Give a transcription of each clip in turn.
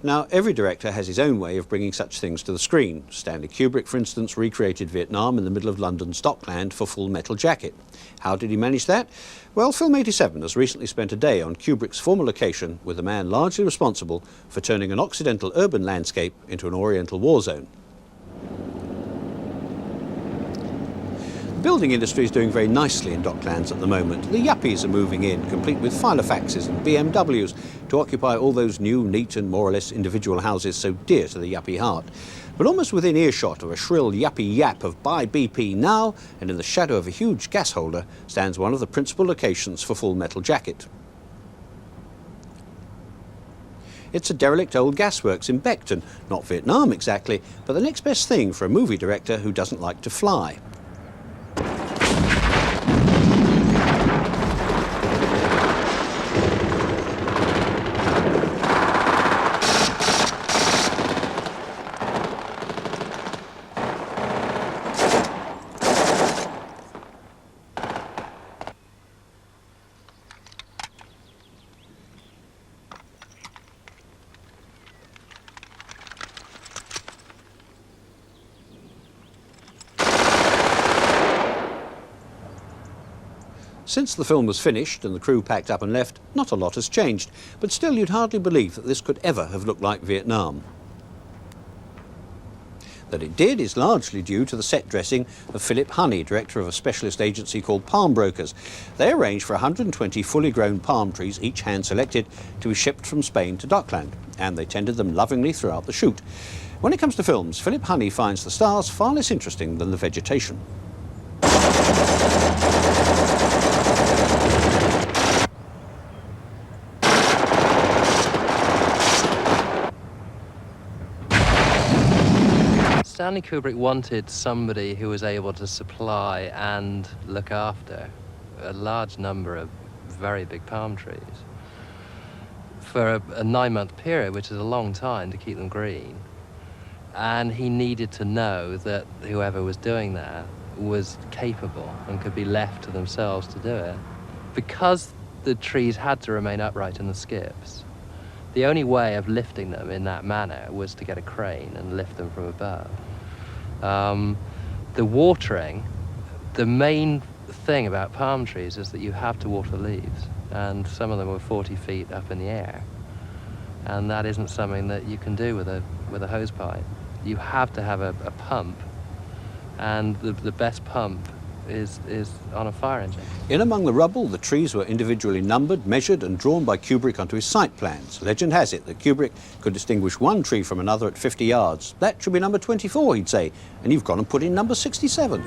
Now, every director has his own way of bringing such things to the screen. Stanley Kubrick, for instance, recreated Vietnam in the middle of London's Docklands for Full Metal Jacket. How did he manage that? Well, Film 87 has recently spent a day on Kubrick's former location with the man largely responsible for turning an Occidental urban landscape into an Oriental war zone. The building industry is doing very nicely in Docklands at the moment. The yuppies are moving in, complete with Filofaxes and BMWs, to occupy all those new, neat and more or less individual houses so dear to the yuppie heart. But almost within earshot of a shrill yuppie yap of "Buy BP now," and in the shadow of a huge gas holder, stands one of the principal locations for Full Metal Jacket. It's a derelict old gasworks in Beckton, not Vietnam exactly, but the next best thing for a movie director who doesn't like to fly. Since the film was finished and the crew packed up and left, not a lot has changed, but still you'd hardly believe that this could ever have looked like Vietnam. That it did is largely due to the set dressing of Philip Honey, director of a specialist agency called Palm Brokers. They arranged for 120 fully grown palm trees, each hand-selected, to be shipped from Spain to Dockland, and they tended them lovingly throughout the shoot. When it comes to films, Philip Honey finds the stars far less interesting than the vegetation. Stanley Kubrick wanted somebody who was able to supply and look after a large number of very big palm trees for a 9-month period, which is a long time to keep them green. And he needed to know that whoever was doing that was capable and could be left to themselves to do it. Because the trees had to remain upright in the skips, the only way of lifting them in that manner was to get a crane and lift them from above. The watering, the main thing about palm trees is that you have to water leaves, and some of them were 40 feet up in the air, and that isn't something that you can do with a hose pipe. You have to have a pump, and the best pump is on a fire engine. In among the rubble, the trees were individually numbered, measured and drawn by Kubrick onto his site plans. Legend has it that Kubrick could distinguish one tree from another at 50 yards. That should be number 24, he'd say, and you've gone and put in number 67.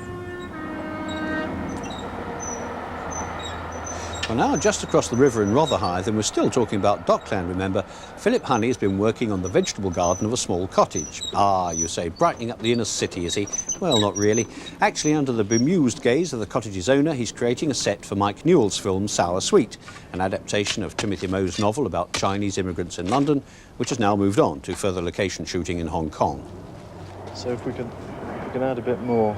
Well, now just across the river in Rotherhithe, and we're still talking about Dockland, remember, Philip Honey has been working on the vegetable garden of a small cottage. Ah, you say, brightening up the inner city, is he? Well, not really. Actually, under the bemused gaze of the cottage's owner, he's creating a set for Mike Newell's film Sour Sweet, an adaptation of Timothy Mo's novel about Chinese immigrants in London, which has now moved on to further location shooting in Hong Kong. So if we can add a bit more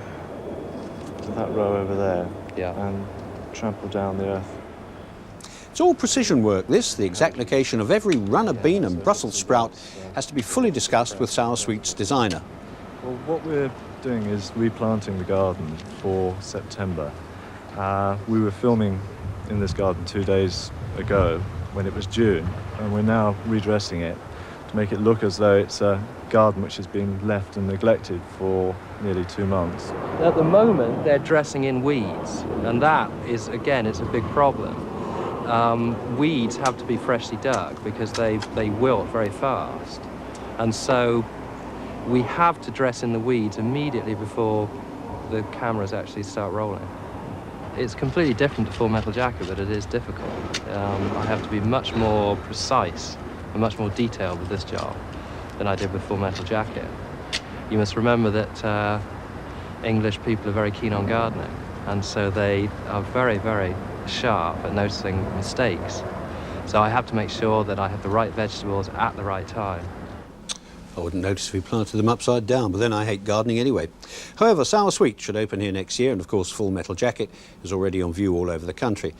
to that row over there, Yeah. And trample down the earth. It's all precision work, this. The exact location of every runner bean and Brussels sprout has to be fully discussed with Sour Sweet's designer. Well, what we're doing is replanting the garden for September. We were filming in this garden 2 days ago when it was June, and we're now redressing it to make it look as though it's a garden which has been left and neglected for nearly 2 months. At the moment, they're dressing in weeds, and that is, again, it's a big problem. Weeds have to be freshly dug because they wilt very fast, and so we have to dress in the weeds immediately before the cameras actually start rolling. It's completely different to Full Metal Jacket, but it is difficult. I have to be much more precise and much more detailed with this job than I did with Full Metal Jacket. You must remember that English people are very keen on gardening, and so they are very, very sharp at noticing mistakes. So I have to make sure that I have the right vegetables at the right time. I wouldn't notice if we planted them upside down, but then I hate gardening anyway. However, Sour Sweet should open here next year, and of course Full Metal Jacket is already on view all over the country.